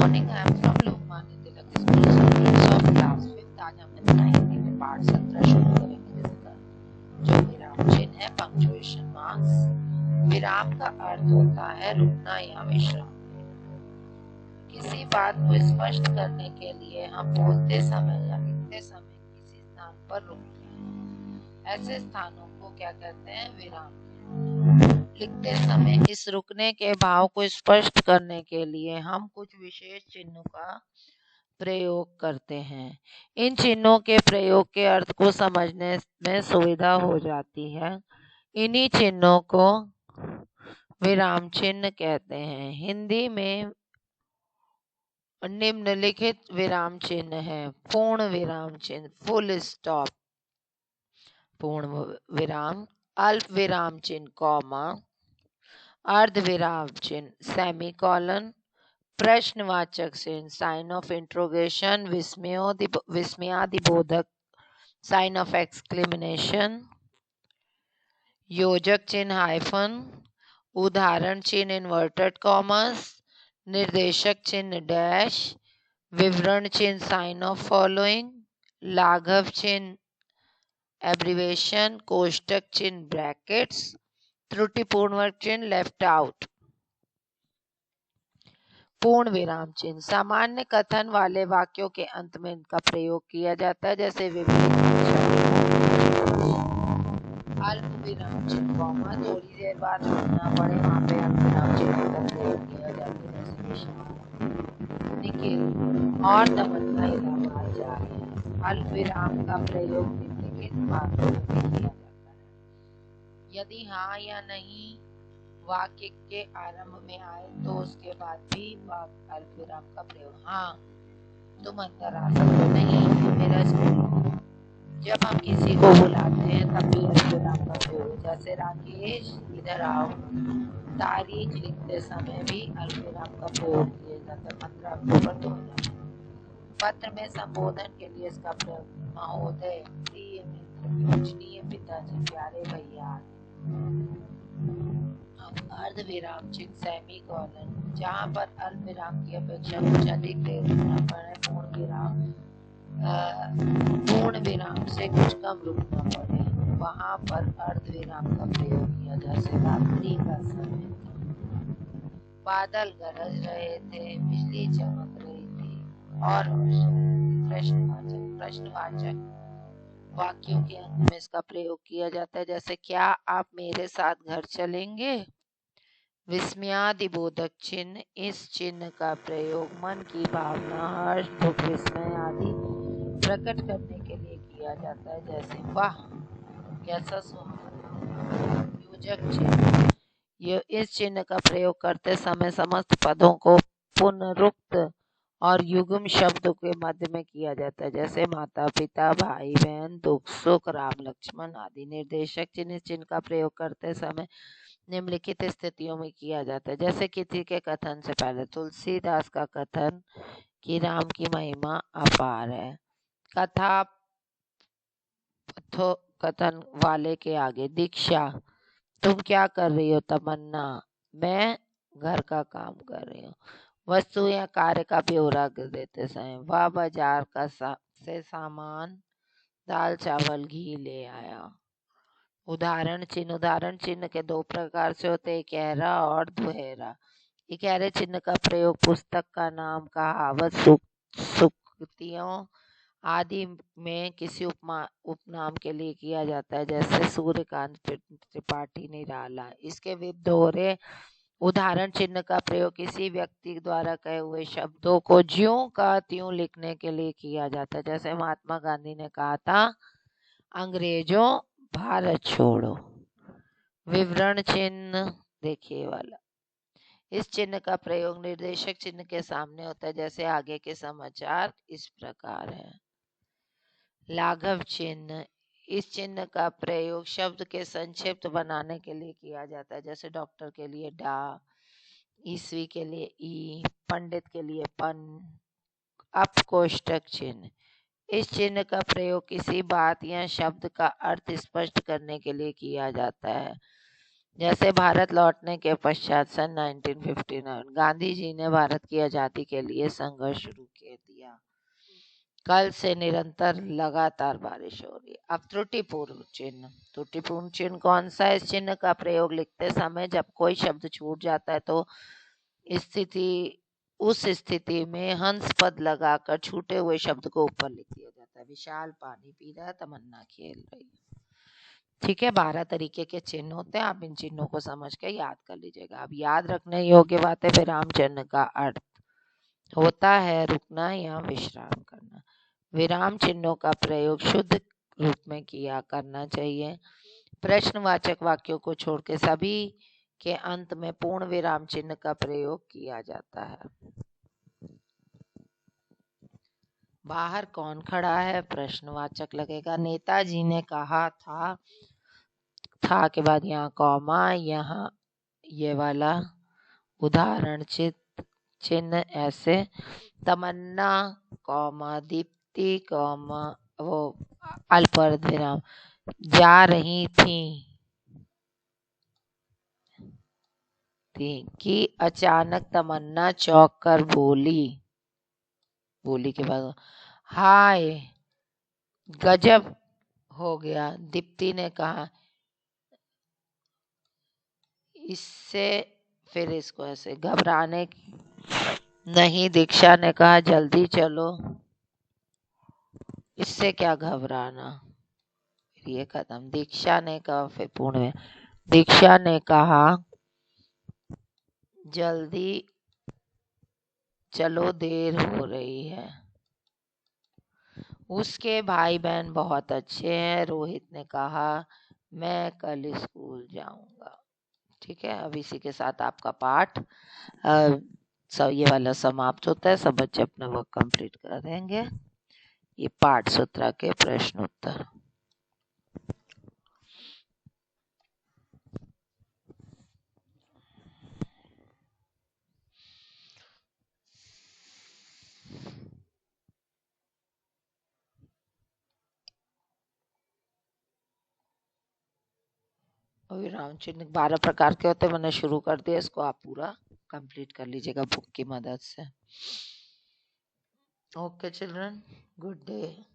morning. I am from Lokmanya Tilak school students of class 5th। आज हम अपना हिंदी में पाठ 17 शुरू करेंगे, जिसका जो विराम चिन्ह है पंक्चुएशन मार्क्स। विराम का अर्थ होता है रुकना या विश्राम। किसी बात को स्पष्ट करने के लिए हम बोलते समय या लिखते समय किसी स्थान पर रुकते हैं। ऐसे स्थानों को क्या कहते हैं? विराम। लिखते समय इस रुकने के भाव को स्पष्ट करने के लिए हम कुछ विशेष चिन्हों का प्रयोग करते हैं। इन चिन्हों के प्रयोग के अर्थ को समझने में सुविधा हो जाती है। इन्हीं चिन्हों को विराम चिन्ह कहते हैं। हिंदी में निम्नलिखित विराम चिन्ह है। पूर्ण विराम चिन्ह फुल स्टॉप, पूर्ण विराम, अल्प विराम चिन्ह कॉमा, अर्ध विराम चिन्ह सेमीकोलन, प्रश्नवाचक चिन्ह साइन ऑफ इंट्रोगेशन, विस्मयादिबोधक साइन ऑफ एक्सक्लेमेशन, योजक चिन्ह हाइफन, उदाहरण चिन्ह इन्वर्टेड कॉमर्स, निर्देशक चिन्ह डैश, विवरण चिन्ह साइन ऑफ फॉलोइंग, लाघव चिन्ह एब्रिवेशन, कोष्टक चिन्ह ब्रैकेट्स, त्रुटिपूर्ण चिन्ह लेफ्ट आउट। पूर्ण विराम चिन्ह सामान्य कथन वाले वाक्यों के अंत में इनका प्रयोग किया जाता है, जैसे अल्प विराम चिन्ह कॉमा, थोड़ी देर बाद रुकना पड़े वहाँ पे अल्प विराम चिन्ह का प्रयोग किया जाता है, जैसे विशाल, निखिल और तमन्ना इलाहाबाद जा रहे हैं। अल्प विराम का प्रयोग निम्नलिखित वाक्यों में किया जाता है। यदि हाँ या नहीं वाक्य के आरंभ में आए तो उसके बाद भी अल्प विराम का प्रयोग। हाँ तुम अंदर आ सकते, नहीं मेरा स्कूल। जब हम किसी को बुलाते हैं तब भी अल्प विराम का प्रयोग, जैसे राकेश इधर आओ। तारीख लिखते समय भी अल्प विराम का प्रयोग किया जाता है। 15 अक्टूबर 2000। पत्र में संबोधन के लिए इसका प्रयोग महोदय, प्रिय मित्र, पूजनीय पिताजी, प्यारे भैया। अर्ध विराम चिन्ह सेमीकोलन, जहाँ पर अल्प विराम की अपेक्षा कुछ अधिक देर रुकना पड़े। पूर्ण विराम से कुछ कम रुकना पड़े, वहाँ पर अर्ध विराम का प्रयोग किया। जैसे रात्रि का समय, बादल गरज रहे थे, बिजली चमक रही थी, और प्रश्नवाचक वाक्यों के अंत में इसका प्रयोग किया जाता है, जैसे क्या आप मेरे साथ घर चलेंगे। विस्मयादिबोधक चिन्ह, इस चिन्ह का प्रयोग मन की भावना, हर्ष, दुख, विस्मय आदि प्रकट करने के लिए किया जाता है, जैसे वाह कैसा सुंदर। योजक चिन्ह, इस चिन्ह का प्रयोग करते समय समस्त पदों को पुनरुक्त और युग्म शब्द के मध्य में किया जाता है, जैसे माता पिता, भाई बहन, दुख सुख, राम लक्ष्मण आदि। निर्देशक चिन्ह, इस चिन्ह का प्रयोग करते समय निम्नलिखित स्थितियों में किया जाता है, जैसे किसी के कथन से पहले। तुलसीदास का कथन कि राम की महिमा अपार है। कथन वाले के आगे दीक्षा, तुम क्या कर रही हो। तमन्ना, मैं घर का काम कर रही हूँ। वस्तु या कार्य का ब्यौरा देते समय, वह बाजार का से सामान दाल चावल घी ले आया। उदाहरण चिन्ह के दो प्रकार से होते हैं, इकहरा और दुहेरा। इकहरे चिन्ह का प्रयोग पुस्तक का नाम, कहावत, सूक्तियों आदि में किसी उपनाम के लिए किया जाता है, जैसे सूर्यकांत त्रिपाठी निराला। इसके दोहरे उदाहरण चिन्ह का प्रयोग किसी व्यक्ति द्वारा कहे हुए शब्दों को ज्यों का त्यों लिखने के लिए किया जाता है, जैसे महात्मा गांधी ने कहा था, अंग्रेजों भारत छोड़ो। विवरण चिन्ह, देखिए वाला, इस चिन्ह का प्रयोग निर्देशक चिन्ह के सामने होता है, जैसे आगे के समाचार इस प्रकार है। लाघव चिन्ह, इस चिन्ह का प्रयोग शब्द के संक्षिप्त बनाने के लिए किया जाता है, जैसे डॉक्टर के लिए डा, ईस्वी के लिए ई, पंडित के लिए पन। अपकोष्टक चिन्ह, इस चिन्ह का प्रयोग किसी बात या शब्द का अर्थ स्पष्ट करने के लिए किया जाता है, जैसे भारत लौटने के पश्चात सन 1959 गांधी जी ने भारत की आजादी के लिए संघर्ष शुरू कर दिया। कल से निरंतर लगातार बारिश हो रही है। अब त्रुटिपूर्ण चिन्ह। त्रुटिपूर्ण चिन्ह कौन सा है? इस चिन्ह का प्रयोग लिखते समय जब कोई शब्द छूट जाता है तो उस स्थिति में हंस पद लगाकर छूटे हुए शब्द को ऊपर लिख दिया जाता है। विशाल पानी पी रहा है, तमन्ना खेल रही है। ठीक है, 12 तरीके के चिन्ह होते हैं। आप इन चिन्हों को समझ के याद कर लीजिएगा। अब याद रखने योग्य बात है, विराम चिन्ह का अर्थ होता है रुकना या विश्राम करना। विराम चिन्हों का प्रयोग शुद्ध रूप में किया करना चाहिए। प्रश्नवाचक वाक्यों को छोड़ के सभी के अंत में पूर्ण विराम चिन्ह का प्रयोग किया जाता है। बाहर कौन खड़ा है? प्रश्नवाचक लगेगा। नेताजी ने कहा था के बाद यहाँ कॉमा, यहाँ ये वाला उदाहरण चिन्ह ऐसे, तमन्ना कॉमा दीप्ति कॉमा वो अल्पर्ध विराम, जा रही थी कि अचानक तमन्ना चौंक कर बोली के बाद हाय गजब हो गया। दीप्ति ने कहा इससे, फिर इसको ऐसे घबराने नहीं। दीक्षा ने कहा जल्दी चलो, इससे क्या घबराना। ये खत्म। दीक्षा ने कहा, फिर पूर्ण में दीक्षा ने कहा जल्दी चलो देर हो रही है। उसके भाई बहन बहुत अच्छे हैं। रोहित ने कहा मैं कल स्कूल जाऊंगा। ठीक है, अब इसी के साथ आपका पाठ ये वाला समाप्त होता है। सब बच्चे अपना वर्क कंप्लीट कर देंगे। ये पाठ सूत्र के प्रश्न उत्तर। विराम चिन्ह 12 प्रकार के होते हैं। मैंने शुरू कर दिया, इसको आप पूरा कंप्लीट कर लीजिएगा बुक की मदद से। Okay children, good day.